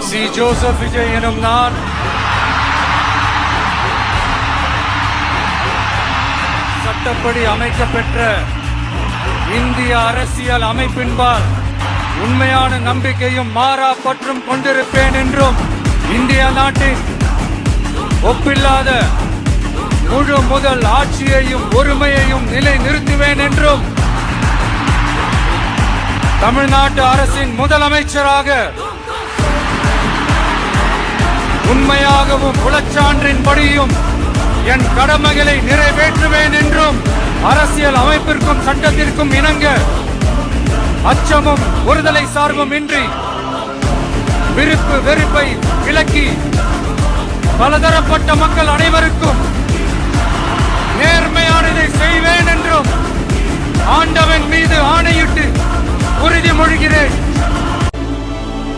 C. Joseph Vijay எனும் நான் சட்டப்படி அமைக்கப்பெற்ற இந்திய அரசியல் அமைப்பின்பால் உண்மையான நம்பிக்கையும் மாறா பற்றும் கொண்டிருப்பேன் என்றும் இந்திய நாட்டின் ஒப்பில்லாத முழு முதல் ஆட்சியையும் ஒருமையையும் நிலை நிறுத்துவேன் என்றும் தமிழ்நாட்டு அரசின் முதலமைச்சராக உண்மையாகவும் உளச்சான்றின்படியும் என் கடமைகளை நிறைவேற்றுவேன் என்றும் அரசியல் அமைப்பிற்கும் சட்டத்திற்கும் இணங்க அச்சமும் ஒருதலை சார்பும் இன்றி விருப்பு வெறுப்பை விலக்கி பலதரப்பட்ட மக்கள் அனைவருக்கும் நேர்மையானதை செய்வேன் என்றும் ஆண்டவன் மீது ஆணையிட்டு உறுதிமொழிகிறேன்.